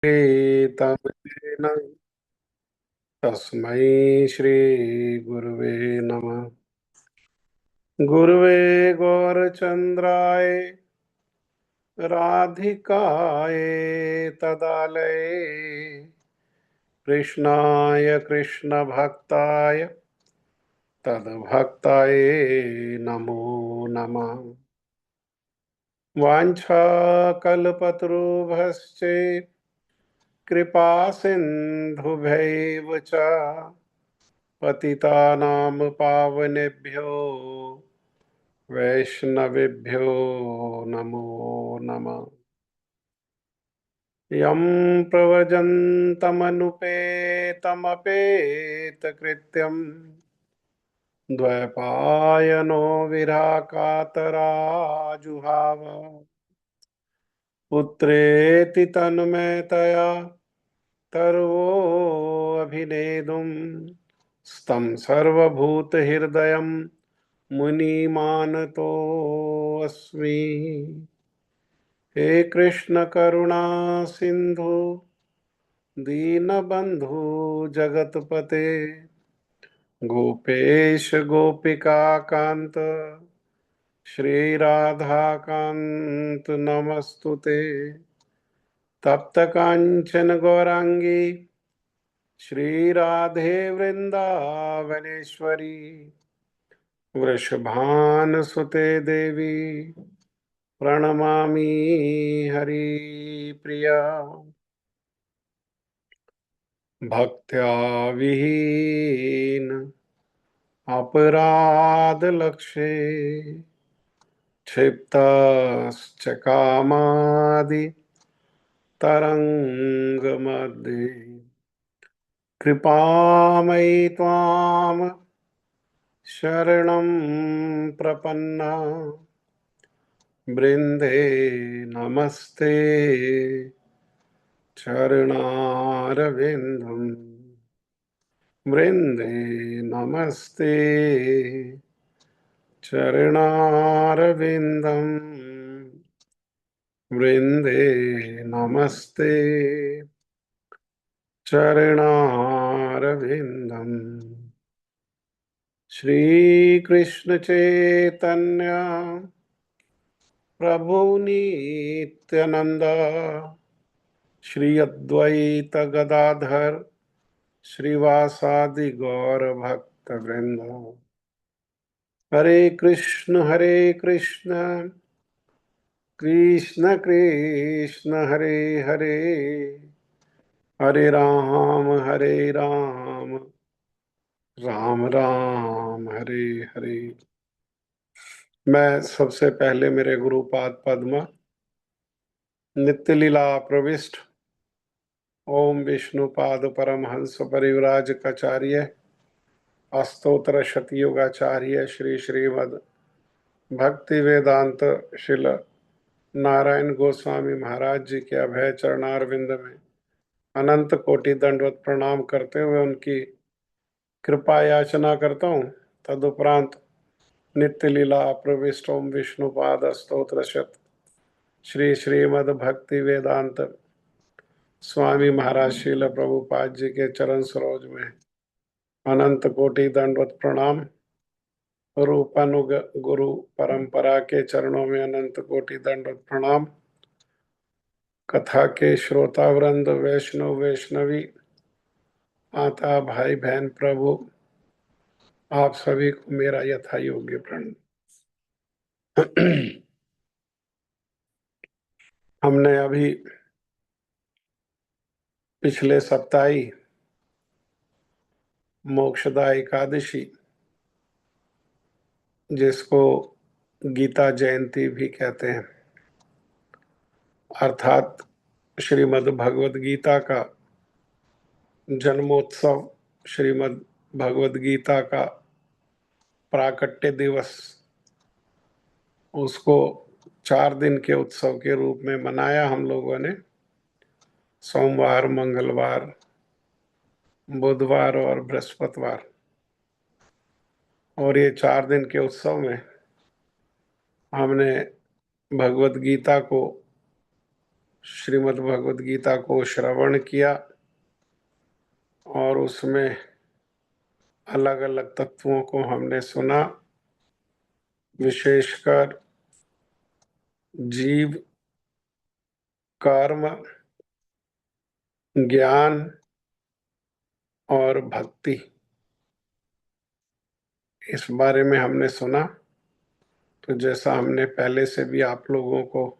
तमेन तस्मै श्री गुरुवे नमः। गुरुवे गौरचंद्राय राधिकाय तदालये कृष्णाय कृष्ण भक्ताय तद्भक्ताय नमो नमः। वाञ्छाकल्पतरुभ्यश्च कृपा सिन्धुभ्यैव च पतितानां पावनेभ्यो वैष्णवेभ्यो नमो नमः। यं प्रव्रजन्तमनुपेतमपेतकृत्यं द्वैपायनो विराकातराजुहाव पुत्रेति तन्मयतया तर्वो अभिनेदुं स्तं सर्वभूतहृदयं मुनिमानतोऽस्मि। हे कृष्ण करुणा सिंधु दीनबंधु जगतपते गोपेश गोपिका कांत श्री राधा कांत नमस्तुते। तप्त कांचन गौरांगी श्री राधे वृंदावनेश्वरी वृषभानुसुते देवी प्रणमामि हरिप्रिया। भक्त्या विहीन अपराध लक्ष्ये क्षिप्तश्च कामादि तरंग मध्ये कृपामयि त्वां शरणं प्रपन्ना वृंदे नमस्ते चरणारविंदम् वृंदे नमस्ते चरणारविंदम् वृंदे नमस्ते चरणारविंदम्। श्री कृष्ण चैतन्य प्रभु नित्यानंद श्री अद्वैत गदाधर श्रीवासादि गौर भक्त वृंद। हरे कृष्ण कृष्ण कृष्ण हरे हरे हरे राम राम राम हरे हरे। मैं सबसे पहले मेरे गुरुपाद पद्मा नित्य लीला प्रविष्ट ओम विष्णुपाद परमहंस परिव्राज कचार्य अस्तोत्र शतयुगाचार्य श्री श्रीमद भक्ति वेदांत शिल नारायण गोस्वामी महाराज जी के अभय चरणारविंद में अनंत कोटि दंडवत प्रणाम करते हुए उनकी कृपा याचना करता हूँ। तदुपरांत नित्य लीला प्रविष्ट ओम विष्णुपाद स्तोत्र शत श्री श्रीमद भक्ति वेदांत स्वामी महाराज शील प्रभुपाद जी के चरण सरोज में अनंत कोटि दंडवत प्रणाम। रूपानुग गुरु परंपरा के चरणों में अनंत कोटि दंडवत प्रणाम। कथा के श्रोता वृंद वैष्णव वैष्णवी माता भाई बहन प्रभु आप सभी को मेरा यथा योग्य प्रणाम। हमने अभी पिछले सप्ताह ही मोक्षदा एकादशी जिसको गीता जयंती भी कहते हैं अर्थात श्रीमद् भगवद गीता का जन्मोत्सव श्रीमद् भगवद गीता का प्राकट्य दिवस उसको 4 दिन के उत्सव के रूप में मनाया हम लोगों ने। सोमवार मंगलवार बुधवार और बृहस्पतिवार और ये 4 दिन के उत्सव में हमने भगवद गीता को श्रीमद् भगवद गीता को श्रवण किया और उसमें अलग अलग तत्वों को हमने सुना, विशेषकर जीव, कर्म, ज्ञान और भक्ति, इस बारे में हमने सुना। तो जैसा हमने पहले से भी आप लोगों को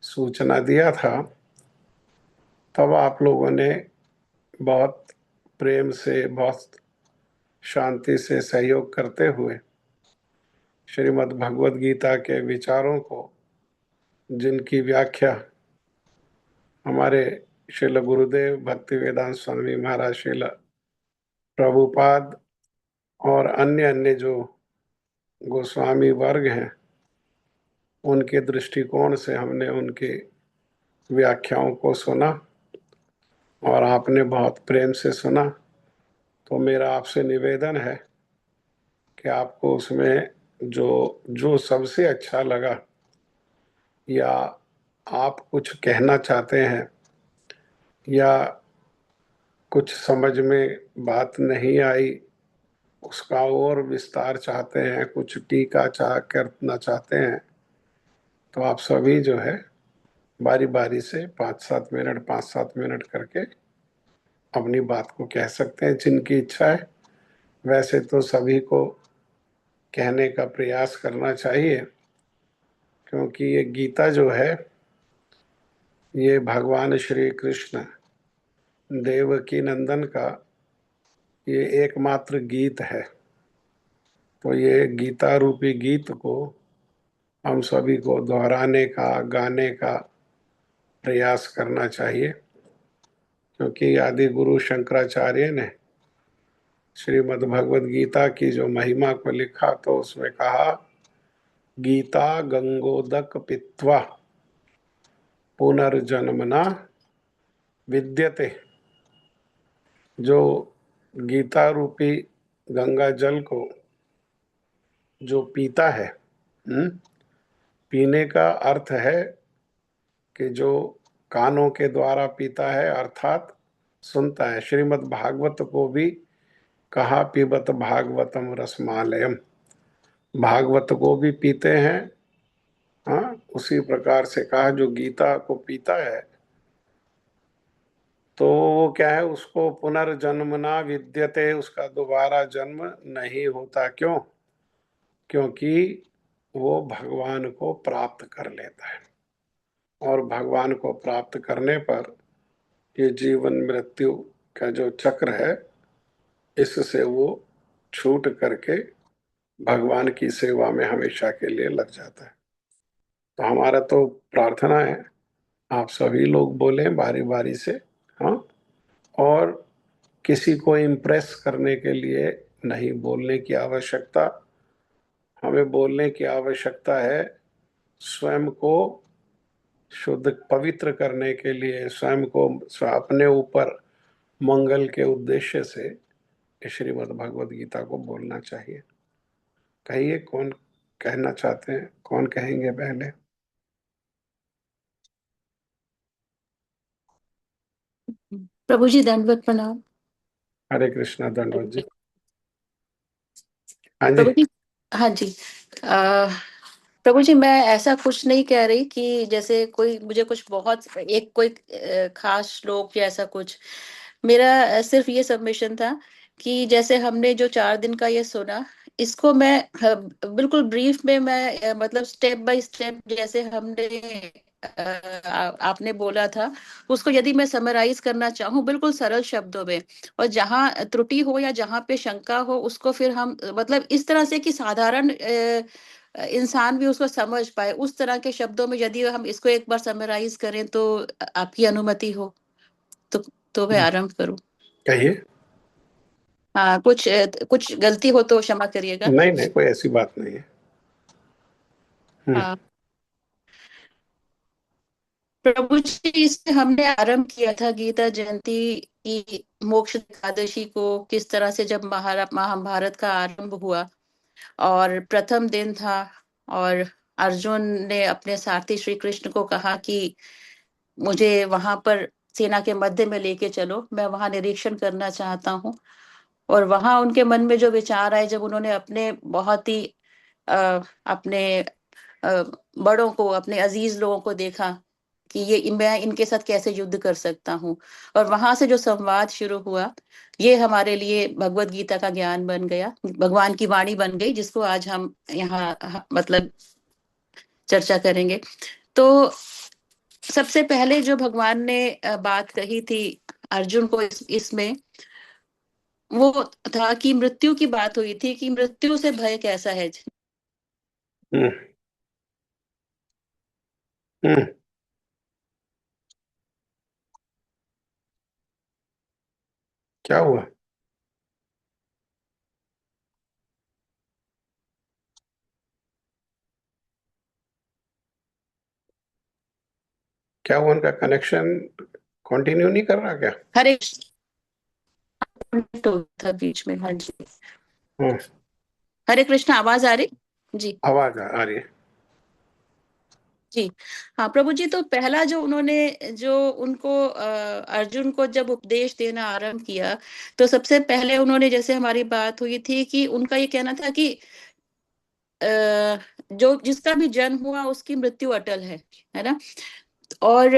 सूचना दिया था, तब आप लोगों ने बहुत प्रेम से, बहुत शांति से सहयोग करते हुए श्रीमद् भगवद गीता के विचारों को, जिनकी व्याख्या हमारे श्रील गुरुदेव भक्ति वेदांत स्वामी महाराज, श्रील प्रभुपाद और अन्य अन्य जो गोस्वामी वर्ग हैं, उनके दृष्टिकोण से हमने उनके व्याख्याओं को सुना और आपने बहुत प्रेम से सुना। तो मेरा आपसे निवेदन है कि आपको उसमें जो जो सबसे अच्छा लगा या आप कुछ कहना चाहते हैं या कुछ समझ में बात नहीं आई, उसका और विस्तार चाहते हैं, कुछ टीका करना चाहते हैं, तो आप सभी जो है बारी बारी से 5-7 मिनट करके अपनी बात को कह सकते हैं, जिनकी इच्छा है। वैसे तो सभी को कहने का प्रयास करना चाहिए, क्योंकि ये गीता जो है, ये भगवान श्री कृष्ण देवकी नंदन का ये एकमात्र गीत है। तो ये गीता रूपी गीत को हम सभी को दोहराने का, गाने का प्रयास करना चाहिए, क्योंकि आदि गुरु शंकराचार्य ने श्रीमद् भगवद गीता की जो महिमा को लिखा, तो उसमें कहा, गीता गंगोदक पित्वा पुनर्जन्मना विद्यते। जो गीता रूपी गंगा जल को जो पीता है, पीने का अर्थ है कि जो कानों के द्वारा पीता है, अर्थात सुनता है। श्रीमद् भागवत को भी कहा, पीबत भागवतम रसमालयम, भागवत को भी पीते हैं। हाँ, उसी प्रकार से कहा, जो गीता को पीता है तो वो क्या है, उसको पुनर्जन्म ना विद्यते, उसका दोबारा जन्म नहीं होता। क्यों? क्योंकि वो भगवान को प्राप्त कर लेता है, और भगवान को प्राप्त करने पर ये जीवन मृत्यु का जो चक्र है, इससे वो छूट करके भगवान की सेवा में हमेशा के लिए लग जाता है। तो हमारा तो प्रार्थना है, आप सभी लोग बोलें बारी बारी से। हाँ, और किसी को इम्प्रेस करने के लिए नहीं बोलने की आवश्यकता। हमें बोलने की आवश्यकता है स्वयं को शुद्ध पवित्र करने के लिए, स्वयं को अपने ऊपर मंगल के उद्देश्य से श्रीमद् भगवद गीता को बोलना चाहिए। कहिए, कौन कहना चाहते हैं? कौन कहेंगे पहले? प्रभु जी दंडवत प्रणाम। हरे कृष्णा, दंडवत जी। हाँ जी। प्रभु जी, हाँ जी। प्रभु जी, मैं ऐसा कुछ नहीं कह रही कि जैसे कोई मुझे कुछ बहुत एक कोई खास श्लोक या ऐसा कुछ। मेरा सिर्फ ये सबमिशन था कि जैसे हमने जो 4 दिन का ये सुना, इसको मैं बिल्कुल ब्रीफ में मैं मतलब स्टेप बाय स्टेप जैसे हमने आपने बोला था, उसको यदि मैं समराइज करना चाहूँ बिल्कुल सरल शब्दों में, और जहाँ त्रुटि हो या जहाँ पे शंका हो, उसको फिर हम मतलब इस तरह से कि साधारण इंसान भी उसको समझ पाए, उस तरह के शब्दों में यदि हम इसको एक बार समराइज करें तो आपकी अनुमति हो तो मैं आरंभ करूं। कहिए। हाँ, कुछ गलती हो तो क्षमा करिएगा। नहीं नहीं, कोई ऐसी बात नहीं है। हम्म। हाँ, प्रभु जी, इससे हमने आरंभ किया था गीता जयंती की मोक्ष एकादशी को, किस तरह से जब महाभारत का आरंभ हुआ और प्रथम दिन था, और अर्जुन ने अपने सारथी श्री कृष्ण को कहा कि मुझे वहां पर सेना के मध्य में लेके चलो, मैं वहां निरीक्षण करना चाहता हूँ। और वहां उनके मन में जो विचार आए, जब उन्होंने अपने बहुत ही अपने अ, बड़ों को, अपने अजीज लोगों को देखा कि ये मैं इनके साथ कैसे युद्ध कर सकता हूँ, और वहां से जो संवाद शुरू हुआ, ये हमारे लिए भगवत गीता का ज्ञान बन गया, भगवान की वाणी बन गई, जिसको आज हम यहाँ मतलब चर्चा करेंगे। तो सबसे पहले जो भगवान ने बात कही थी अर्जुन को इसमें, वो था कि मृत्यु की बात हुई थी, कि मृत्यु से भय कैसा है। हम्म। हम्म। क्या हुआ? क्या हुआ? उनका कनेक्शन कंटिन्यू नहीं कर रहा क्या? हरे तो था बीच में। हाँ जी। हाँ, हरे कृष्ण, आवाज आ रही? जी। आवाज आ रही है। जी। हाँ प्रभु जी, तो पहला जो उन्होंने, जो उनको अर्जुन को जब उपदेश देना आरंभ किया, तो सबसे पहले उन्होंने, जैसे हमारी बात हुई थी, कि उनका ये कहना था कि जो जिसका भी जन्म हुआ उसकी मृत्यु अटल है ना। और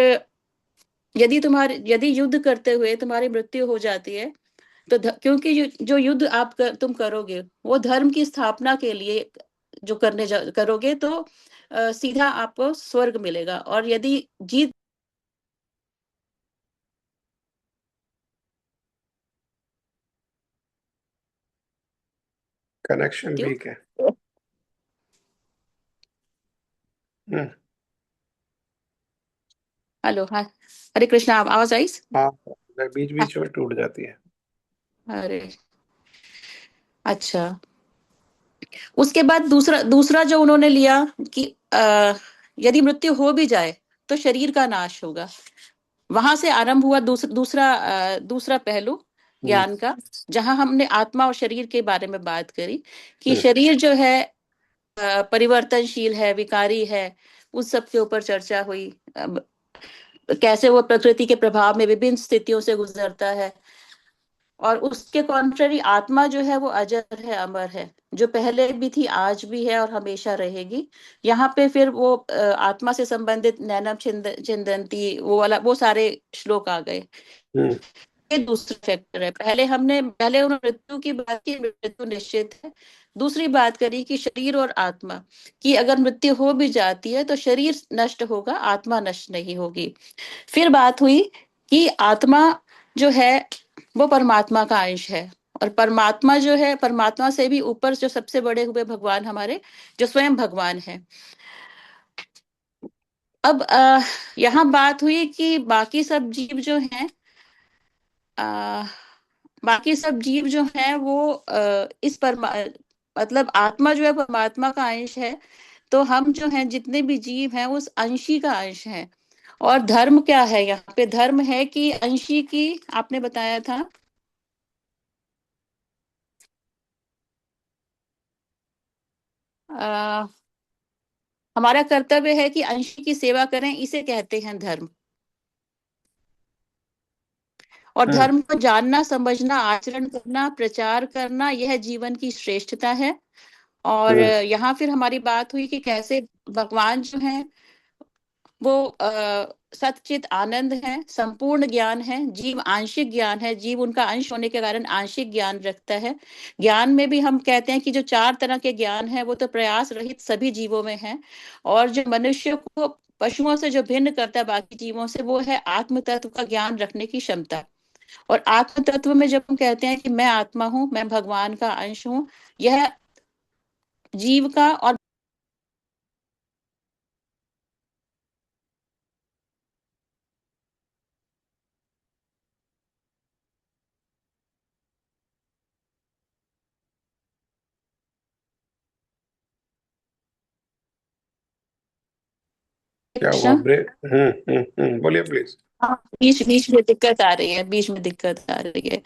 यदि युद्ध करते हुए तुम्हारी मृत्यु हो जाती है, तो क्योंकि जो युद्ध तुम करोगे, वो धर्म की स्थापना के लिए जो करोगे, तो सीधा आपको स्वर्ग मिलेगा। और यदि जीत कनेक्शन हो। वीक है। हम्म। हेलो, हाँ। हरे कृष्णा, आवाज आई? हाँ, बीच हाँ। बीच में टूट जाती है। अरे, अच्छा। उसके बाद दूसरा दूसरा जो उन्होंने लिया कि यदि मृत्यु हो भी जाए तो शरीर का नाश होगा। वहां से आरंभ हुआ दूसरा पहलू हम्म। ज्ञान का, जहां हमने आत्मा और शरीर के बारे में बात करी, कि हम्म। शरीर जो है परिवर्तनशील है, विकारी है। उस सब के ऊपर चर्चा हुई। कैसे वो प्रकृति के प्रभाव में विभिन्न स्थितियों से गुजरता है। और उसके कॉन्ट्ररी आत्मा जो है वो अजर है, अमर है, जो पहले भी थी, आज भी है और हमेशा रहेगी। यहाँ पे फिर वो आत्मा से संबंधित नैनम छिंदंती, वो वाला, वो सारे श्लोक आ गए। हम्म। ये दूसरा फैक्टर है। पहले उन्होंने मृत्यु की बात की, मृत्यु निश्चित है। दूसरी बात करी कि शरीर और आत्मा की अगर मृत्यु हो भी जाती है तो शरीर नष्ट होगा, आत्मा नष्ट नहीं होगी। फिर बात हुई कि आत्मा जो है वो परमात्मा का अंश है, और परमात्मा जो है, परमात्मा से भी ऊपर जो सबसे बड़े हुए भगवान हमारे, जो स्वयं भगवान है। अब यहाँ बात हुई कि आ, बाकी सब जीव जो हैं वो इस मतलब आत्मा जो है परमात्मा का अंश है। तो हम जो हैं, जितने भी जीव हैं, उस अंशी का अंश है। और धर्म क्या है? यहाँ पे धर्म है कि अंशी की, आपने बताया था, आ, हमारा कर्तव्य है कि अंशी की सेवा करें, इसे कहते हैं धर्म। और हम्म। धर्म को जानना, समझना, आचरण करना, प्रचार करना, यह जीवन की श्रेष्ठता है। और हम्म। यहाँ फिर हमारी बात हुई कि कैसे भगवान जो है वो सच्चित आनंद है, संपूर्ण ज्ञान है, जीव आंशिक ज्ञान है, जीव उनका अंश होने के कारण आंशिक ज्ञान रखता है। ज्ञान में भी हम कहते हैं कि जो चार तरह के ज्ञान है वो तो प्रयास रहित सभी जीवों में है। और जो मनुष्य को पशुओं से जो भिन्न करता है बाकी जीवों से, वो है आत्म तत्व का ज्ञान रखने की क्षमता। और आत्म तत्व में जब हम कहते हैं कि मैं आत्मा हूं, मैं भगवान का अंश हूं, यह जीव का और क्या हुआ? ब्रेक? बोलिए प्लीज। बीच बीच में दिक्कत आ रही है, बीच में दिक्कत आ रही है।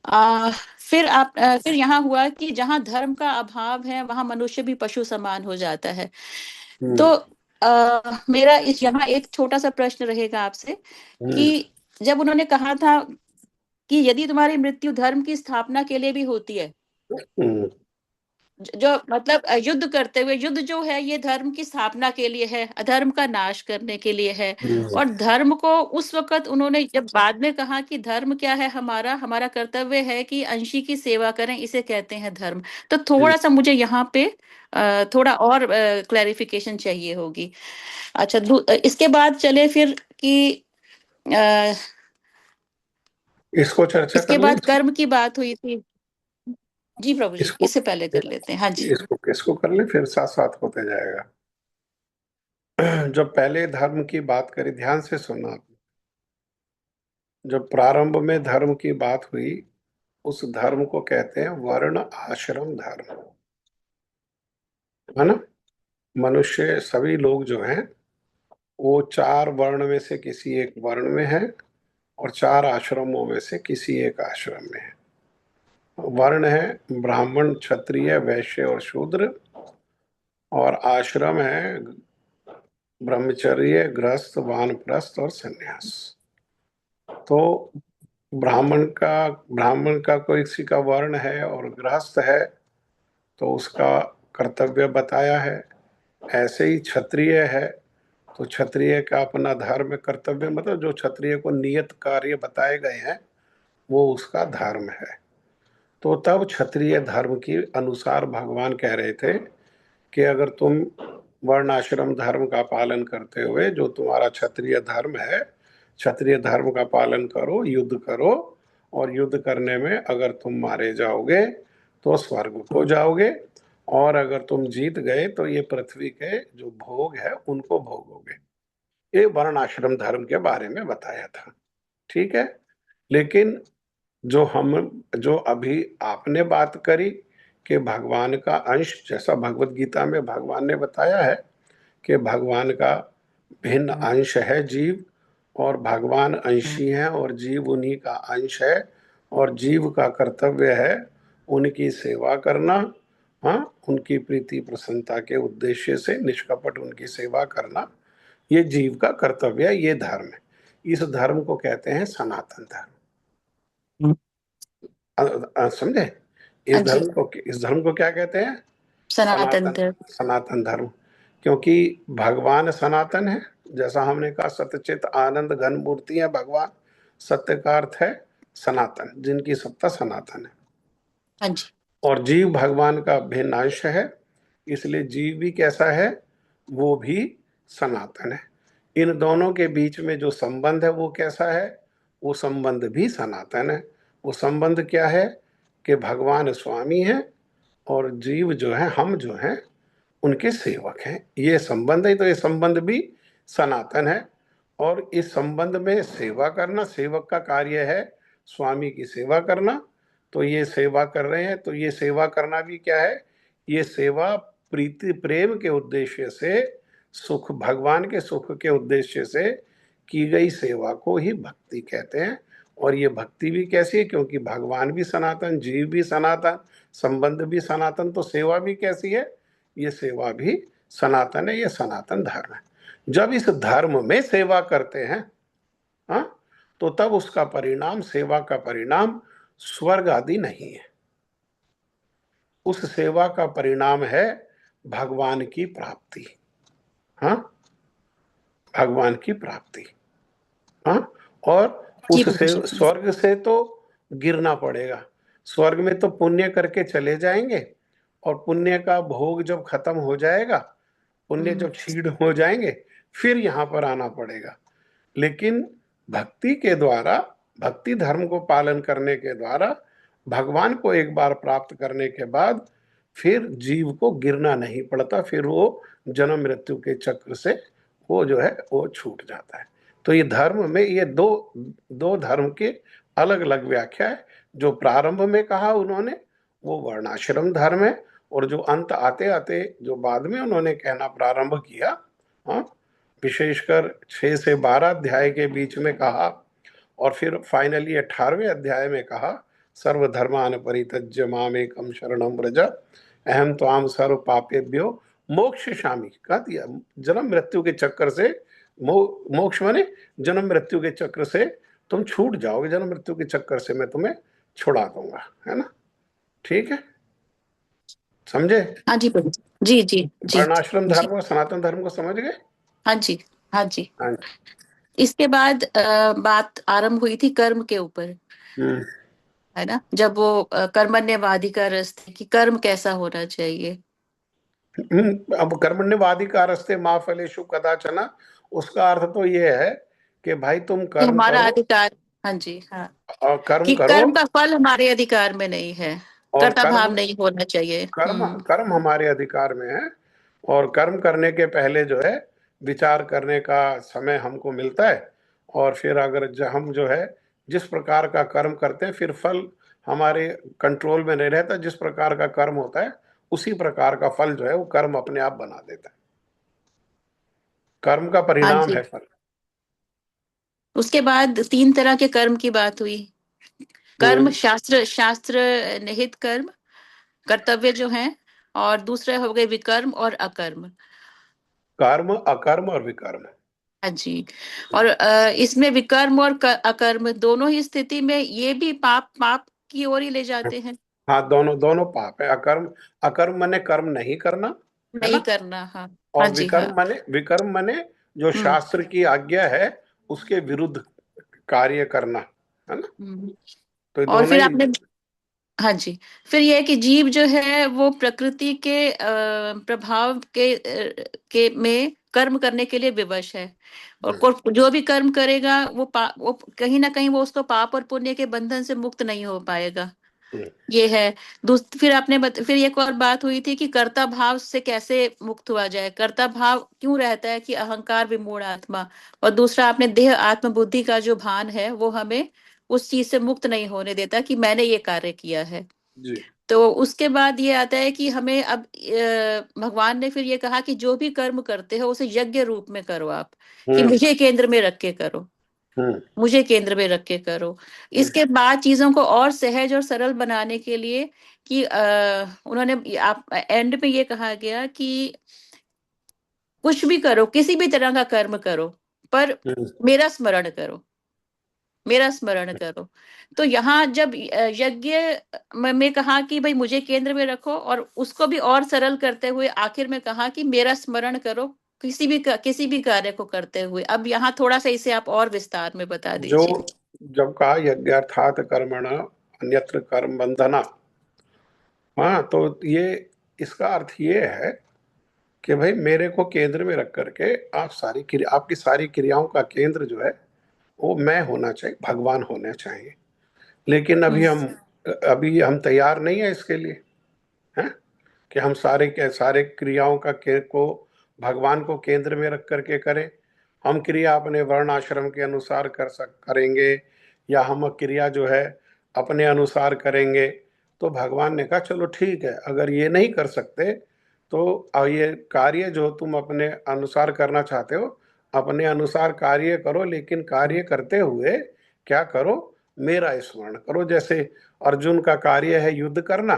आ, फिर यहाँ हुआ कि जहाँ धर्म का अभाव है, वहां मनुष्य भी पशु समान हो जाता है। तो हम्म। मेरा इस यहाँ एक छोटा सा प्रश्न रहेगा आपसे कि जब उन्होंने कहा था कि यदि तुम्हारी मृत्यु धर्म की स्थापना के लिए भी होती है, जो मतलब युद्ध करते हुए, युद्ध जो है ये धर्म की स्थापना के लिए है, अधर्म का नाश करने के लिए है। और धर्म को उस वक्त उन्होंने जब बाद में कहा कि धर्म क्या है, हमारा हमारा कर्तव्य है कि अंशी की सेवा करें, इसे कहते हैं धर्म। तो थोड़ा सा मुझे यहाँ पे थोड़ा और क्लैरिफिकेशन चाहिए होगी। अच्छा, इसके बाद चले फिर कि अ, इसको चर्चा इसके कर लें। बाद कर्म की बात हुई थी। जी प्रभु जी, इसको इससे पहले कर लेते हैं। हाँ जी। इसको इसको कर लें, फिर साथ साथ होते जाएगा। जब पहले धर्म की बात करी, ध्यान से सुनना आपने। जब प्रारंभ में धर्म की बात हुई, उस धर्म को कहते हैं वर्ण आश्रम धर्म, है ना। मनुष्य सभी लोग जो हैं वो चार वर्ण में से किसी एक वर्ण में है, और चार आश्रमों में से किसी एक आश्रम में है। वर्ण है ब्राह्मण, क्षत्रिय, वैश्य और शूद्र, और आश्रम है ब्रह्मचर्य, गृहस्थ, वानप्रस्थ और सन्यास। तो ब्राह्मण का कोई किसी का वर्ण है और गृहस्थ है तो उसका कर्तव्य बताया है। ऐसे ही क्षत्रिय है तो क्षत्रिय का अपना धर्म कर्तव्य, मतलब जो क्षत्रिय को नियत कार्य बताए गए हैं वो उसका धर्म है। तो तब क्षत्रिय धर्म के अनुसार भगवान कह रहे थे कि अगर तुम वर्ण आश्रम धर्म का पालन करते हुए जो तुम्हारा क्षत्रिय धर्म है, क्षत्रिय धर्म का पालन करो, युद्ध करो, और युद्ध करने में अगर तुम मारे जाओगे तो स्वर्ग को जाओगे, और अगर तुम जीत गए तो ये पृथ्वी के जो भोग है उनको भोगोगे। ये वर्ण आश्रम धर्म के बारे में बताया था। ठीक है। लेकिन जो अभी आपने बात करी कि भगवान का अंश, जैसा भगवत गीता में भगवान ने बताया है कि भगवान का भिन्न अंश है जीव, और भगवान अंशी है और जीव उन्हीं का अंश है, और जीव का कर्तव्य है उनकी सेवा करना। हाँ, उनकी प्रीति प्रसन्नता के उद्देश्य से निष्कपट उनकी सेवा करना, ये जीव का कर्तव्य है, ये धर्म है। इस धर्म को कहते हैं सनातन धर्म। समझे? हाँ जी। इस धर्म को क्या कहते हैं? सनातन सनातन। धर्म। सनातन धर्म। क्योंकि भगवान सनातन है, जैसा हमने कहा सत्यचित आनंद घन मूर्ति है भगवान। सत्य का अर्थ है सनातन, जिनकी सत्ता सनातन है। हाँ जी। और जीव भगवान का भिन्न अंश है, इसलिए जीव भी कैसा है? वो भी सनातन है। इन दोनों के बीच में जो संबंध है वो कैसा है? वो संबंध भी सनातन है। वो संबंध क्या है? कि भगवान स्वामी है और जीव जो है, हम जो हैं उनके सेवक हैं। ये संबंध है, तो ये संबंध भी सनातन है। और इस संबंध में सेवा करना, सेवक का कार्य है स्वामी की सेवा करना। तो ये सेवा कर रहे हैं, तो ये सेवा करना भी क्या है? ये सेवा प्रीति प्रेम के उद्देश्य से, सुख, भगवान के सुख के उद्देश्य से की गई सेवा को ही भक्ति कहते हैं। और ये भक्ति भी कैसी है? क्योंकि भगवान भी सनातन, जीव भी सनातन, संबंध भी सनातन, तो सेवा भी कैसी है? ये सेवा भी सनातन है, ये सनातन धर्म है। जब इस धर्म में सेवा करते हैं, हाँ, तो तब उसका परिणाम, सेवा का परिणाम स्वर्ग आदि नहीं है। उस सेवा का परिणाम है भगवान की प्राप्ति। हाँ, भगवान की प्राप्ति। हाँ, और जी उससे प्रभु जी। स्वर्ग से तो गिरना पड़ेगा। स्वर्ग में तो पुण्य करके चले जाएंगे, और पुण्य का भोग जब खत्म हो जाएगा, पुण्य जब क्षीण हो जाएंगे, फिर यहाँ पर आना पड़ेगा। लेकिन भक्ति के द्वारा, भक्ति धर्म को पालन करने के द्वारा, भगवान को एक बार प्राप्त करने के बाद फिर जीव को गिरना नहीं पड़ता, फिर वो जन्म मृत्यु के चक्र से वो जो है वो छूट जाता है। तो ये धर्म में ये दो दो धर्म के अलग अलग व्याख्या है। जो प्रारंभ में कहा उन्होंने वो वर्णाश्रम धर्म है, और जो अंत आते आते जो बाद में उन्होंने कहना प्रारंभ किया, हाँ, विशेषकर 6 से 12 अध्याय के बीच में कहा, और फिर फाइनली 18वें अध्याय में कहा, सर्वधर्मान परित्यज्य मामेकम शरणम व्रज, अहम त्वाम सर्व पापेभ्यो मोक्ष शामी कह दिया। जन्म मृत्यु के चक्कर से, मोक्ष माने जन्म मृत्यु के चक्र से तुम छूट जाओगे, जन्म मृत्यु के चक्कर से मैं तुम्हें छुड़ा दूंगा, है ना? ठीक है, समझे? हाँ जी प्रभु जी। जी जी वर्णाश्रम जी। धर्म और सनातन धर्म को समझ गए? हाँ जी। हाँ जी। हाँ। इसके बाद बात आरंभ हुई थी कर्म के ऊपर, हम्म। है ना, जब वो कर्मण्यवाधिकार थे कि कर्म कैसा होना चाहिए। अब कर्मण्यवाधिकारस्ते मा फलेषु कदाचन, उसका अर्थ तो ये है कि भाई तुम कि कर्म हमारा करो अधिकार, हाँ जी हाँ, और कर्म कि करो कर्म का फल हमारे अधिकार में नहीं है, और कर्ता कर्म भाव नहीं होना चाहिए। कर्म कर्म हमारे अधिकार में है। और कर्म करने के पहले जो है विचार करने का समय हमको मिलता है। और फिर अगर हम जो है जिस प्रकार का कर्म करते हैं, फिर फल हमारे कंट्रोल में नहीं रहता। जिस प्रकार का कर्म होता है उसी प्रकार का फल जो है वो कर्म अपने आप बना देता है। कर्म का हाँ परिणाम जी। है फल। उसके बाद 3 तरह के कर्म की बात हुई। कर्म हम्म। शास्त्र, शास्त्र निहित कर्म, कर्तव्य जो हैं, और दूसरे हो गए विकर्म और अकर्म। कर्म, अकर्म और विकर्म। हाँ जी। और इसमें विकर्म और अकर्म दोनों ही स्थिति में ये भी पाप, पाप की ओर ही ले जाते हैं। हाँ, दोनों दोनों पाप है। अकर्म, अकर्म माने कर्म नहीं करना, है नहीं ना? करना, हाँ। हाँ और जी हाँ। विकर्म माने जो हम्म शास्त्र की आज्ञा है उसके विरुद्ध कार्य करना, है ना? हम्म। तो ये और दोनों फिर ही। आपने, हाँ जी, फिर ये है कि जीव जो है वो प्रकृति के प्रभाव के में कर्म करने के लिए विवश है। और हम्म, जो भी कर्म करेगा वो कहीं ना कहीं वो उसको पाप और पुण्य के बंधन से मुक्त नहीं हो पाएगा। हम्म, ये है। फिर एक और बात हुई थी कि कर्ता भाव से कैसे मुक्त हुआ जाए, कर्ता भाव क्यों रहता है, कि अहंकार विमूढ़ आत्मा। और दूसरा आपने देह आत्म बुद्धि का जो भान है वो हमें उस चीज से मुक्त नहीं होने देता कि मैंने ये कार्य किया है। जी। तो उसके बाद ये आता है कि हमें अब भगवान ने फिर ये कहा कि जो भी कर्म करते हो उसे यज्ञ रूप में करो आप, कि हम्म। मुझे केंद्र में रख के करो, हम्म। मुझे केंद्र में रख के करो। हम्म। इसके बाद चीजों को और सहज और सरल बनाने के लिए कि उन्होंने आप एंड में ये कहा गया कि कुछ भी करो, किसी भी तरह का कर्म करो, पर हम्म। मेरा स्मरण करो, मेरा स्मरण करो। तो यहाँ जब यज्ञ में कहा कि भाई मुझे केंद्र में रखो, और उसको भी और सरल करते हुए आखिर में कहा कि मेरा स्मरण करो, किसी भी कार्य को करते हुए। अब यहाँ थोड़ा सा इसे आप और विस्तार में बता जो दीजिए। जब कहा यज्ञार्थात कर्मण अन्यत्र कर्म बंधना, हाँ, तो ये इसका अर्थ ये है कि भाई मेरे को केंद्र में रख करके आप सारी क्रिया, आपकी सारी क्रियाओं का केंद्र जो है वो मैं होना चाहिए, भगवान होना चाहिए। लेकिन हम्म अभी हम तैयार नहीं है इसके लिए, हैं? कि हम सारे के सारे क्रियाओं को भगवान को केंद्र में रख करके करें। हम क्रिया अपने वर्ण आश्रम के अनुसार करेंगे, या हम क्रिया जो है अपने अनुसार करेंगे। तो भगवान ने कहा चलो ठीक है, अगर ये नहीं कर सकते तो ये कार्य जो तुम अपने अनुसार करना चाहते हो, अपने अनुसार कार्य करो, लेकिन कार्य करते हुए क्या करो? मेरा स्मरण करो। जैसे अर्जुन का कार्य है युद्ध करना,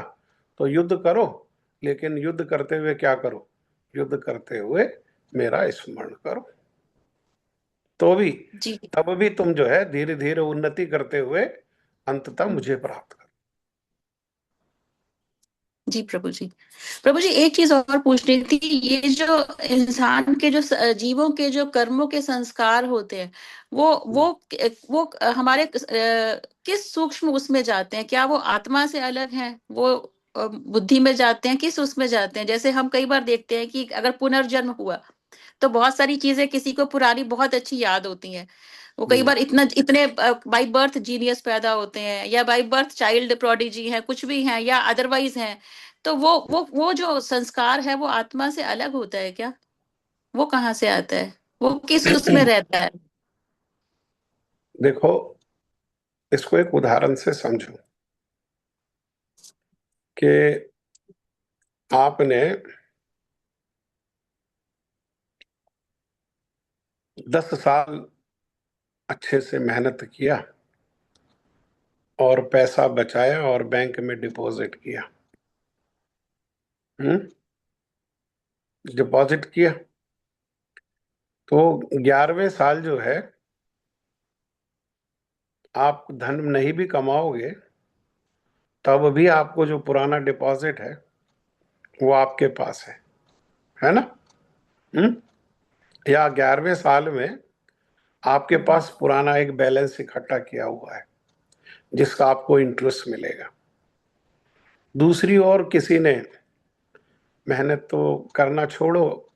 तो युद्ध करो, लेकिन युद्ध करते हुए क्या करो? युद्ध करते हुए मेरा स्मरण करो। तो भी, जी तब भी तुम जो है धीरे धीरे उन्नति करते हुए अंततः मुझे प्राप्त कर। जी प्रभु जी। प्रभु जी एक चीज और पूछनी थी, ये जो इंसान के जो जीवों के जो कर्मों के संस्कार होते हैं, वो वो वो हमारे किस सूक्ष्म उसमें जाते हैं? क्या वो आत्मा से अलग हैं, वो बुद्धि में जाते हैं, किस उसमें जाते हैं? जैसे हम कई बार देखते हैं कि अगर पुनर्जन्म हुआ तो बहुत सारी चीजें किसी को पुरानी बहुत अच्छी याद होती हैं। वो कई हम्म। बार इतने बाई बर्थ जीनियस पैदा होते हैं, या बाई बर्थ चाइल्ड प्रोडिजी हैं, कुछ भी हैं, या अदरवाइज हैं। तो वो जो संस्कार है वो आत्मा से अलग होता है क्या? वो कहाँ से आता है? वो किस उसमें रहता है? देखो, इसको एक उदाहरण से समझो कि आपने 10 साल अच्छे से मेहनत किया और पैसा बचाया और बैंक में डिपॉजिट किया। हम्म। डिपॉजिट किया, तो 11वें साल जो है आप धन नहीं भी कमाओगे, तब भी आपको जो पुराना डिपॉजिट है वो आपके पास है ना? हम्म? या 11वें साल में आपके पास पुराना एक बैलेंस इकट्ठा किया हुआ है जिसका आपको इंटरेस्ट मिलेगा। दूसरी ओर किसी ने मेहनत तो करना छोड़ो,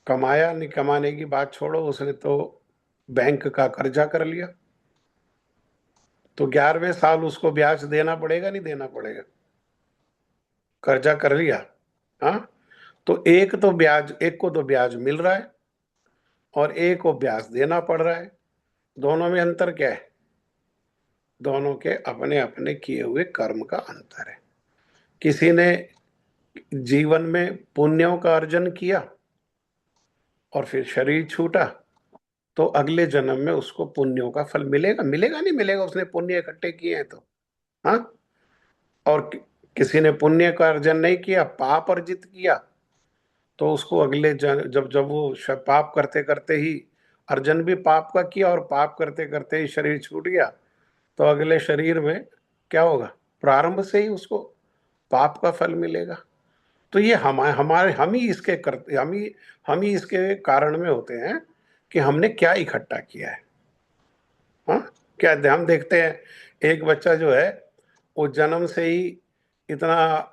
कमाया नहीं, कमाने की बात छोड़ो, उसने तो बैंक का कर्जा कर लिया, तो 11वें साल उसको ब्याज देना पड़ेगा नहीं देना पड़ेगा? कर्जा कर लिया, हाँ, तो एक को तो ब्याज मिल रहा है और एक को ब्याज देना पड़ रहा है। दोनों में अंतर क्या है? दोनों के अपने अपने किए हुए कर्म का अंतर है। किसी ने जीवन में पुण्यों का अर्जन किया और फिर शरीर छूटा, तो अगले जन्म में उसको पुण्यों का फल मिलेगा, मिलेगा नहीं मिलेगा? उसने पुण्य इकट्ठे किए हैं तो, हाँ। और किसी ने पुण्य का अर्जन नहीं किया, पाप अर्जित किया, तो उसको अगले जब जब वो पाप करते करते ही, अर्जन भी पाप का किया और पाप करते करते ही शरीर छूट गया, तो अगले शरीर में क्या होगा? प्रारंभ से ही उसको पाप का फल मिलेगा। तो ये हमारे हम ही इसके करते, हम ही इसके कारण में होते हैं कि हमने क्या इकट्ठा किया है। हाँ, क्या हम देखते हैं, एक बच्चा जो है वो जन्म से ही इतना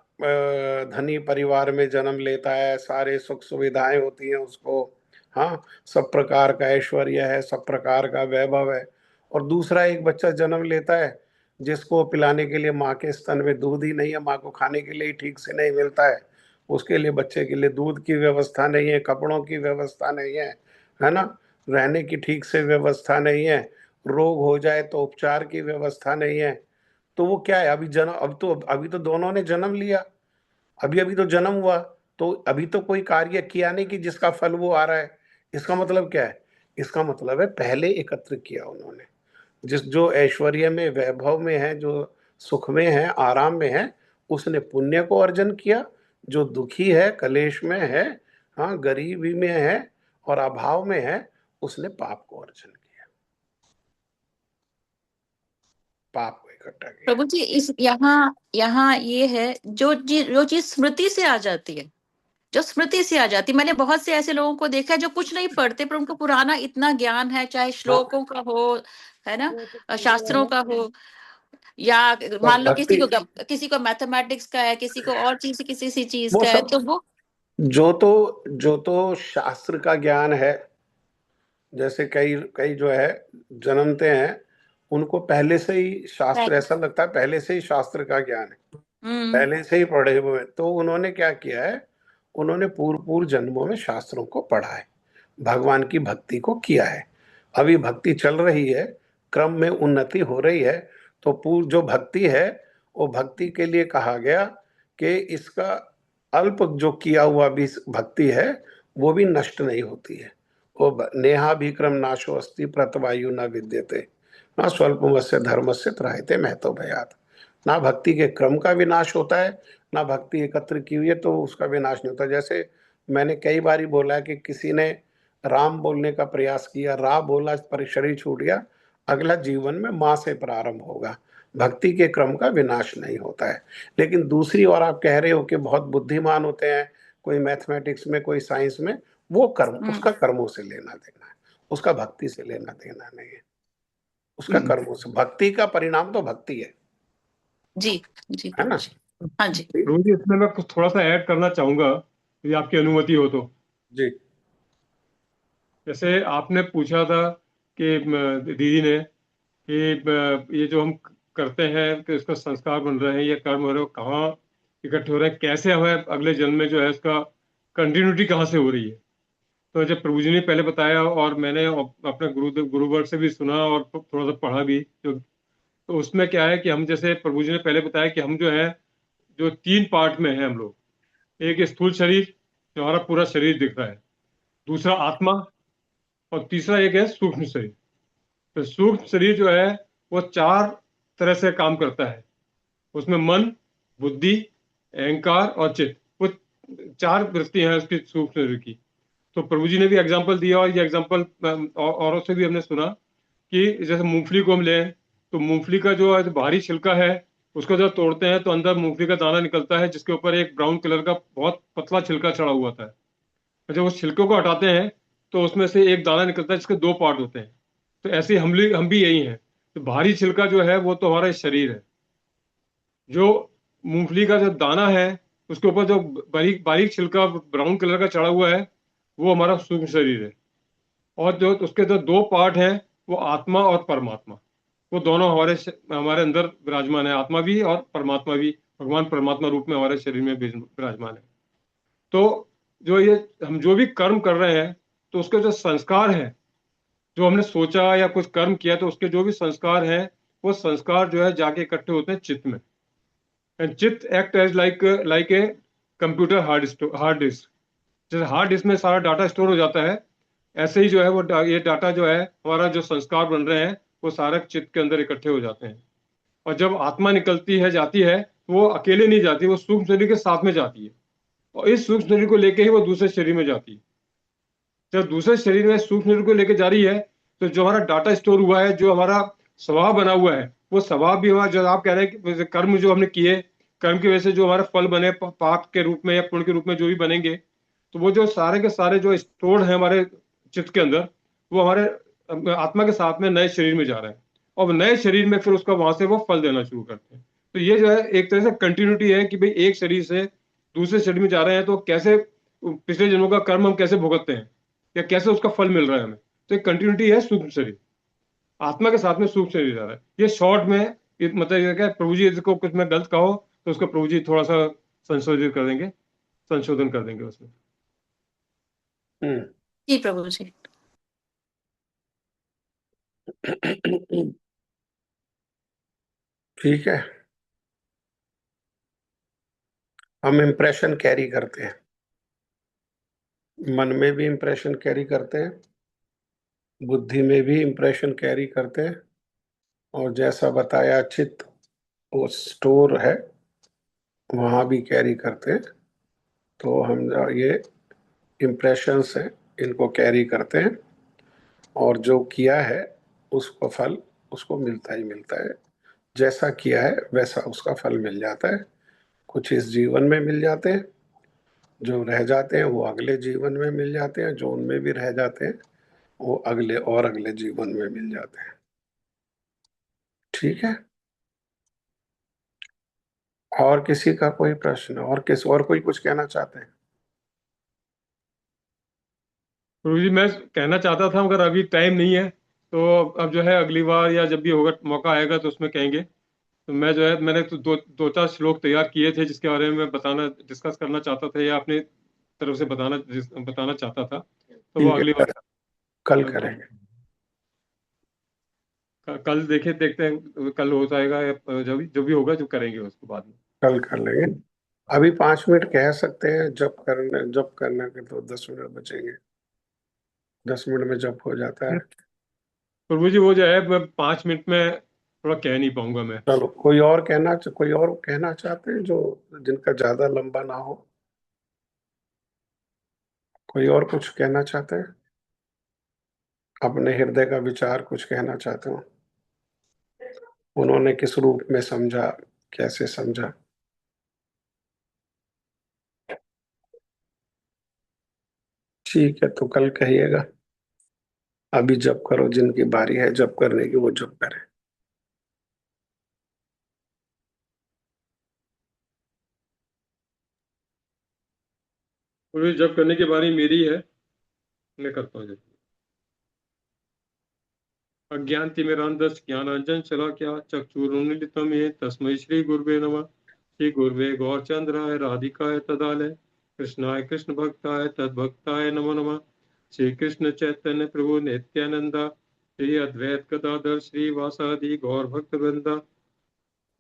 धनी परिवार में जन्म लेता है, सारे सुख सुविधाएं होती हैं उसको, हाँ, सब प्रकार का ऐश्वर्य है, सब प्रकार का वैभव है। और दूसरा एक बच्चा जन्म लेता है जिसको पिलाने के लिए माँ के स्तन में दूध ही नहीं है, माँ को खाने के लिए ठीक से नहीं मिलता है, उसके लिए, बच्चे के लिए दूध की व्यवस्था नहीं है, कपड़ों की व्यवस्था नहीं है ना, रहने की ठीक से व्यवस्था नहीं है, रोग हो जाए तो उपचार की व्यवस्था नहीं है। तो वो क्या है, अभी तो दोनों ने जन्म लिया, अभी अभी तो जन्म हुआ, तो अभी तो कोई कार्य किया नहीं कि जिसका फल वो आ रहा है। इसका मतलब क्या है? इसका मतलब है पहले एकत्र किया उन्होंने, जिस जो ऐश्वर्य में, वैभव में है, जो सुख में है, आराम में है, उसने पुण्य को अर्जन किया। जो दुखी है, कलेश में है, हाँ, गरीबी में है और अभाव में है, उसने पाप को अर्जन किया, पाप को इकट्ठा किया। प्रभु जी, इस यहाँ यहाँ ये है, जो चीज स्मृति से आ जाती है, जो स्मृति से आ जाती, मैंने बहुत से ऐसे लोगों को देखा है जो कुछ नहीं पढ़ते पर उनको पुराना इतना ज्ञान है, चाहे हाँ, श्लोकों का हो, है ना, शास्त्रों का हो, या और मान लो भक्ति, किसी को मैथमेटिक्स का है, किसी को और चीज, किसी सी चीज वो का है, सब, तो वो जो तो शास्त्र का ज्ञान है, जैसे कई कई जो है जन्मते हैं, उनको पहले से ही शास्त्र, ऐसा लगता है पहले से ही शास्त्र का ज्ञान है, हम्म पहले से ही पढ़े हुए हैं। तो उन्होंने क्या किया है, उन्होंने पूर्व पूर्व जन्मों में शास्त्रों को पढ़ा है, भगवान की भक्ति को किया है। अभी भक्ति चल रही है, क्रम में उन्नति हो रही है, तो पूर्व जो भक्ति है, वो भक्ति के लिए कहा गया कि इसका अल्प जो किया हुआ भी भक्ति है वो भी नष्ट नहीं होती है। वो नेहा विक्रम नाशो अस्ति प्रतवायु न विद्यते, ना स्वल्पमस्य धर्मस्य त्रायते महतो भयात। ना भक्ति के क्रम का विनाश होता है, ना भक्ति एकत्र की हुई है तो उसका विनाश नहीं होता। जैसे मैंने कई बार बोला है कि किसी ने राम बोलने का प्रयास किया, रा बोला पर शरीर छूट गया, अगला जीवन में माँ से प्रारंभ होगा। भक्ति के क्रम का विनाश नहीं होता है। लेकिन दूसरी ओर आप कह रहे हो कि बहुत बुद्धिमान होते हैं, कोई मैथमेटिक्स में, कोई साइंस में, वो कर्म, हम्म, उसका कर्मों से लेना देना है, उसका भक्ति से लेना देना नहीं है, उसका कर्मों से। भक्ति का परिणाम तो भक्ति जी जी है प्रभु ना? जी, हाँ जी। प्रभु जी, इसमें मैं कुछ थोड़ा सा ऐड करना चाहूंगा, यदि आपकी अनुमति हो तो। जी। जैसे आपने पूछा था कि दीदी ने कि ये जो हम करते हैं कि इसका संस्कार बन रहे हैं, ये कर्म हो रहे हो, कहाँ इकट्ठे हो रहे हैं, कैसे हमें अगले जन्म में जो है इसका कंटिन्यूटी कहाँ से हो रही है। तो जब प्रभु जी ने पहले बताया और मैंने अपने गुरुवर्ग से भी सुना और थोड़ा सा पढ़ा भी, तो उसमें क्या है कि हम, जैसे प्रभु जी ने पहले बताया कि हम जो है, जो 3 पार्ट में है हम लोग। एक स्थूल शरीर, जो हमारा पूरा शरीर दिख रहा है, दूसरा आत्मा, और तीसरा एक है सूक्ष्म शरीर। तो सूक्ष्म शरीर जो है वो 4 तरह से काम करता है। उसमें मन, बुद्धि, अहंकार और चित्त, वो 4 वृत्ति हैं उसकी सूक्ष्म शरीर की। तो प्रभु जी ने भी एग्जाम्पल दिया, और ये एग्जाम्पल औरों से भी हमने सुना कि जैसे मूंगफली को हम लें, तो मूंगफली का जो बाहरी छिलका है उसको जब तोड़ते हैं तो अंदर मूंगफली का दाना निकलता है, जिसके ऊपर एक ब्राउन कलर का बहुत पतला छिलका चढ़ा हुआ था। जब उस छिलके को हटाते हैं तो उसमें से एक दाना निकलता है जिसके 2 पार्ट होते हैं। तो ऐसे हम भी यही हैं। तो बाहरी छिलका जो है वो तो हमारा शरीर है। जो मूंगफली का जो दाना है उसके ऊपर जो बारीक बारीक छिलका ब्राउन कलर का चढ़ा हुआ है वो हमारा सूक्ष्म शरीर है। और जो उसके जो 2 पार्ट हैं वो आत्मा और परमात्मा, वो दोनों हमारे अंदर विराजमान है। आत्मा भी और परमात्मा भी भगवान परमात्मा रूप में हमारे शरीर में विराजमान है। तो जो ये हम जो भी कर्म कर रहे हैं तो उसके जो संस्कार है, जो हमने सोचा या कुछ कर्म किया तो उसके जो भी संस्कार हैं वो संस्कार जो है जाके इकट्ठे होते हैं चित्त में। एंड चित्त act as like a computer hard disk. जैसे हार्ड डिस्क में सारा डाटा स्टोर हो जाता है, ऐसे ही जो है वो ये डाटा जो है हमारा जो संस्कार बन रहे हैं वो सारे चित्त के अंदर इकट्ठे हो जाते हैं। और जब आत्मा निकलती है जाती है तो वो अकेले नहीं जाती, वो सूक्ष्म शरीर के साथ में जाती है, और इस सूक्ष्म शरीर को लेके ही वो दूसरे शरीर में जाती है। जब दूसरे शरीर में सूक्ष्म शरीर को लेके जा रही है तो जो हमारा डाटा स्टोर हुआ है, जो हमारा स्वभाव बना हुआ है, वो स्वभाव भी हमारा, जो आप कह रहे हैं कि कर्म जो हमने किए, कर्म की वजह से जो हमारे फल बने पाप के रूप में या पुण्य के रूप में जो भी बनेंगे, तो वो जो सारे के सारे जो स्टोर है हमारे चित्त के अंदर, वो हमारे आत्मा के साथ में नए शरीर में जा रहे हैं। और नए शरीर में फिर उसका वहां से वो फल देना शुरू करते हैं। तो ये जो है एक तरह से कंटिन्यूटी है कि भाई एक शरीर से दूसरे शरीर में जा रहे हैं तो कैसे पिछले जन्मों का कर्म हम कैसे भुगतते हैं या कैसे उसका फल मिल रहा है हमें। तो एक कंटिन्यूटी है सूक्ष्म शरीर, आत्मा के साथ में सूक्ष्म शरीर जा रहा है। ये शॉर्ट में मतलब ये क्या, प्रभु जी को कुछ मैं गलत कहो तो उसको प्रभु जी थोड़ा सा संशोधित कर देंगे, संशोधन कर देंगे उसमें। जी प्रभु जी। ठीक है, हम इम्प्रेशन कैरी करते हैं, मन में भी इम्प्रेशन कैरी करते हैं, बुद्धि में भी इम्प्रेशन कैरी करते हैं, और जैसा बताया चित्त वो स्टोर है वहां भी कैरी करते हैं। तो हम ये इम्प्रेशंस हैं, इनको कैरी करते हैं, और जो किया है उसको फल उसको मिलता ही मिलता है। जैसा किया है वैसा उसका फल मिल जाता है। कुछ इस जीवन में मिल जाते हैं, जो रह जाते हैं वो अगले जीवन में मिल जाते हैं, जो उनमें भी रह जाते हैं वो अगले और अगले जीवन में मिल जाते हैं। ठीक है, और किसी का कोई प्रश्न, और कोई कुछ कहना चाहते हैं? गुरु जी मैं कहना चाहता था मगर अभी टाइम नहीं है, तो अब जो है अगली बार या जब भी होगा मौका आएगा तो उसमें कहेंगे। तो मैं जो है मैंने तो दो चार श्लोक तैयार किए थे जिसके बारे में मैं बताना डिस्कस करना चाहता था या अपने तरफ से बताना चाहता था, तो वो ठीक अगली है, बार कल करेंगे। कल देखते हैं, कल हो जाएगा या जो भी होगा जो करेंगे उसको बाद में। कल कर लेंगे। अभी 5 मिनट कह सकते हैं, जब करने के तो 10 मिनट बचेंगे। 10 मिनट में जब हो जाता है। प्रभु जी वो जो है मैं 5 मिनट में थोड़ा कह नहीं पाऊंगा मैं। चलो, कोई और कहना चाहते हैं जो जिनका ज्यादा लंबा ना हो? कोई और कुछ कहना चाहते हैं, अपने हृदय का विचार कुछ कहना चाहते हो? उन्होंने किस रूप में समझा, कैसे समझा? ठीक है, तो कल कहिएगा। अभी जब करो, जिनकी बारी है जब करने की वो जब करें। प्रभु जी जब करने की बारी मेरी है, मैं करता हूँ जब। अज्ञानतिमिरान्धस्य ज्ञानाञ्जन शलाकया चक्षुरुन्मीलितं येन तस्मै श्री गुरुवे नमः। श्री गुरुवे गौरचंद्राय राधिकाय तदालय कृष्णाय कृष्ण भक्ताय तद्भक्ताय नमो नमः। श्री कृष्ण चैतन्य प्रभु नित्यानंदा श्री अद्वैत गदाधर श्री वासादि गौर भक्त वृंदा।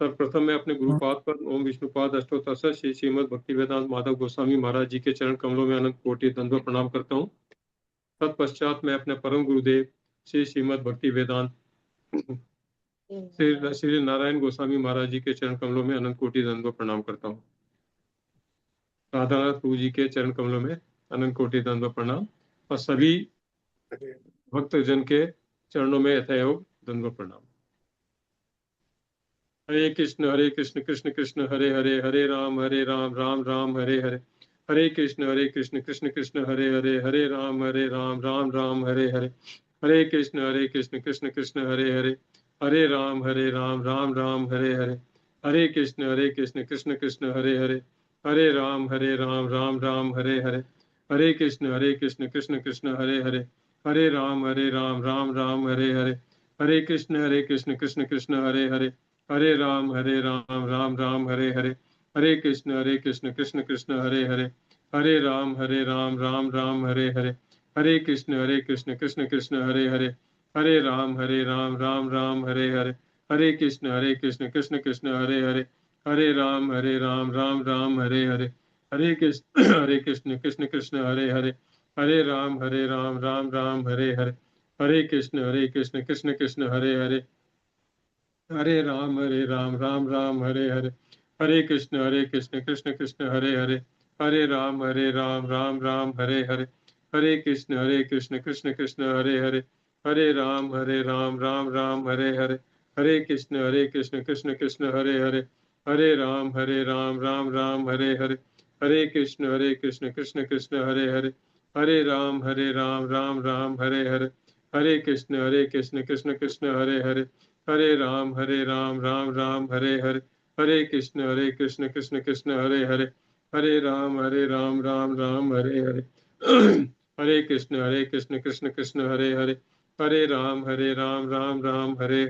सर्वप्रथम मैं अपने गुरुपाद पर ओम विष्णुपाद अष्टोत्तर श्री श्रीमद भक्ति वेदांत माधव गोस्वामी महाराज जी के चरण कमलों में अनंत कोटि दंडवत प्रणाम करता हूँ। तत्पश्चात मैं अपने परम गुरुदेव श्री श्रीमद भक्ति वेदांत श्री नारायण गोस्वामी महाराज जी के चरण कमलों में अनंत कोटि दंडवत प्रणाम करता हूँ। राधानाथ प्रभु जी के चरण कमलों में अनंत कोटि दंडवत प्रणाम और सभी भक्तजन के चरणों में यथायोग दंडवत प्रणाम। हरे कृष्ण कृष्ण कृष्ण हरे हरे, हरे राम राम राम हरे हरे। हरे कृष्ण कृष्ण कृष्ण हरे हरे, हरे राम राम राम हरे हरे। हरे कृष्ण कृष्ण कृष्ण हरे हरे, हरे राम राम राम हरे हरे। हरे कृष्ण कृष्ण कृष्ण हरे हरे, हरे राम राम राम हरे हरे। हरे कृष्ण कृष्ण कृष्ण हरे हरे, हरे राम राम राम हरे हरे। हरे कृष्ण कृष्ण कृष्ण हरे हरे, हरे राम राम राम हरे हरे। हरे कृष्ण कृष्ण कृष्ण हरे हरे, हरे राम राम राम हरे हरे। हरे कृष्ण कृष्ण कृष्ण हरे हरे, हरे राम राम राम हरे हरे। हरे कृष्ण कृष्ण कृष्ण हरे हरे, हरे राम राम राम हरे हरे। हरे कृष्ण कृष्ण कृष्ण हरे हरे, हरे राम राम राम हरे हरे। हरे कृष्ण कृष्ण कृष्ण हरे हरे, हरे राम राम राम हरे हरे। हरे कृष्ण कृष्ण कृष्ण हरे हरे, हरे राम राम राम हरे हरे। हरे कृष्ण कृष्ण कृष्ण हरे हरे, हरे राम राम राम हरे हरे। हरे कृष्ण कृष्ण कृष्ण हरे हरे, हरे राम राम राम हरे हरे। हरे कृष्ण कृष्ण कृष्ण हरे हरे, हरे राम राम राम हरे हरे। हरे कृष्ण कृष्ण कृष्ण हरे हरे, हरे राम राम राम हरे हरे। हरे कृष्ण कृष्ण कृष्ण हरे हरे, हरे राम राम राम हरे हरे। हरे कृष्ण कृष्ण कृष्ण हरे हरे, हरे राम राम राम हरे हरे। हरे कृष्ण कृष्ण कृष्ण हरे हरे, हरे राम राम राम हरे हरे। हरे कृष्ण कृष्ण कृष्ण हरे हरे, हरे राम राम राम हरे हरे।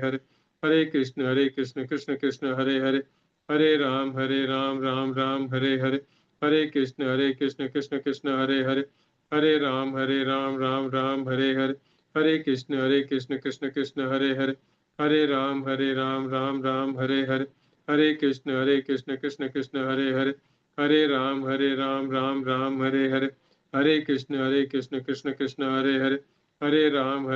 हरे कृष्ण कृष्ण कृष्ण हरे हरे, हरे राम राम राम हरे हरे। हरे कृष्ण कृष्ण कृष्ण हरे हरे, हरे राम राम राम हरे हरे। हरे कृष्ण कृष्ण कृष्ण हरे हरे, हरे राम राम राम हरे हरे। हरे कृष्ण कृष्ण कृष्ण हरे हरे, हरे राम राम राम हरे हरे। हरे कृष्ण कृष्ण कृष्ण हरे हरे, हरे राम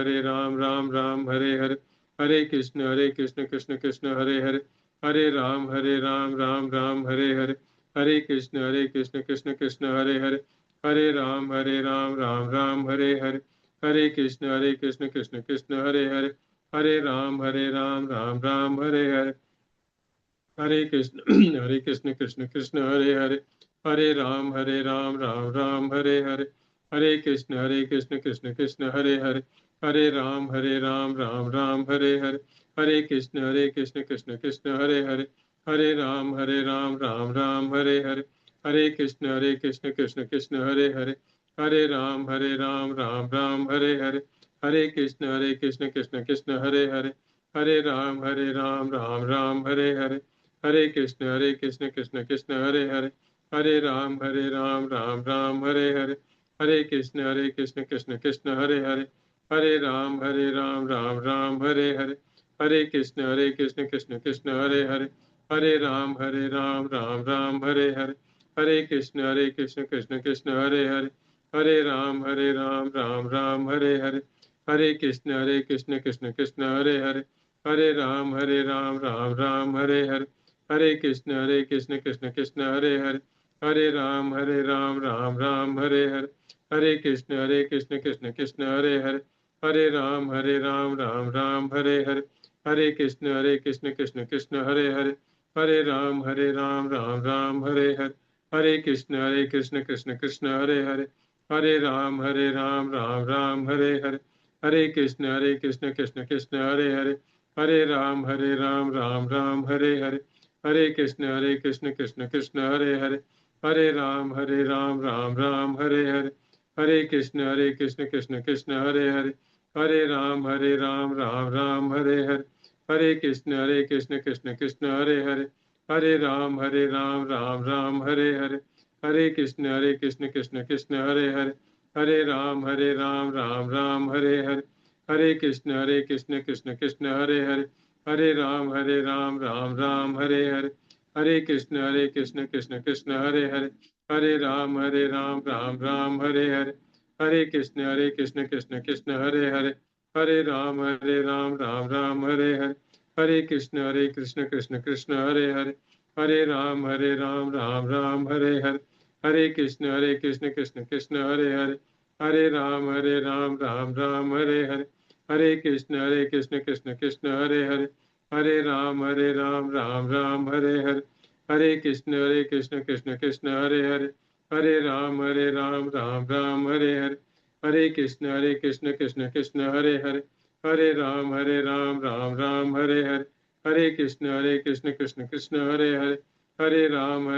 राम राम हरे हरे। हरे कृष्ण कृष्ण कृष्ण हरे हरे, हरे राम राम राम हरे हरे। हरे कृष्ण कृष्ण कृष्ण हरे हरे, हरे राम राम राम हरे हरे। हरे कृष्ण कृष्ण कृष्ण हरे हरे, हरे राम राम राम हरे हरे। हरे कृष्ण कृष्ण कृष्ण हरे हरे, हरे राम राम राम हरे हरे। हरे कृष्ण कृष्ण कृष्ण हरे हरे, हरे राम राम राम हरे हरे। हरे कृष्ण कृष्ण कृष्ण हरे हरे, हरे राम राम राम हरे हरे। हरे कृष्ण कृष्ण कृष्ण हरे हरे, हरे राम राम राम हरे हरे। हरे कृष्ण कृष्ण कृष्ण हरे हरे, हरे राम राम राम हरे हरे। हरे कृष्ण कृष्ण कृष्ण हरे हरे, हरे राम राम राम हरे हरे। हरे कृष्ण कृष्ण कृष्ण हरे हरे, हरे राम राम राम हरे हरे। हरे कृष्ण कृष्ण कृष्ण हरे हरे, हरे राम राम राम हरे हरे। हरे कृष्ण कृष्ण कृष्ण हरे हरे, हरे राम राम राम हरे हरे। हरे कृष्ण कृष्ण कृष्ण हरे हरे, हरे राम राम राम हरे हरे। हरे कृष्ण कृष्ण कृष्ण हरे हरे, हरे राम राम राम हरे हरे। हरे कृष्ण कृष्ण कृष्ण हरे हरे, हरे राम राम राम हरे हरे। हरे कृष्ण कृष्ण कृष्ण हरे हरे, हरे राम राम राम हरे हरे। हरे कृष्ण कृष्ण कृष्ण हरे हरे, हरे राम राम राम हरे हरे। हरे कृष्ण कृष्ण कृष्ण हरे हरे, हरे राम राम राम हरे हरे। हरे कृष्ण कृष्ण कृष्ण हरे हरे, हरे राम राम राम हरे हरे। हरे कृष्ण कृष्ण कृष्ण हरे हरे, हरे राम राम राम हरे हरे। हरे कृष्ण कृष्ण कृष्ण हरे हरे, हरे राम राम राम हरे हरे। हरे कृष्ण कृष्ण कृष्ण हरे हरे, हरे राम राम राम हरे हरे। हरे कृष्ण कृष्ण कृष्ण हरे हरे, हरे राम राम राम हरे हरे। हरे कृष्ण कृष्ण कृष्ण हरे हरे, हरे राम राम राम हरे हरे। हरे कृष्ण कृष्ण कृष्ण हरे हरे, हरे राम राम राम हरे हरे, हरे कृष्ण कृष्ण कृष्ण हरे हरे, हरे राम राम हरे हरे, हरे कृष्ण कृष्ण कृष्ण हरे हरे, हरे राम राम हरे हरे, हरे कृष्ण कृष्ण कृष्ण हरे हरे, हरे राम राम हरे हरे, हरे कृष्ण कृष्ण कृष्ण हरे हरे, हरे राम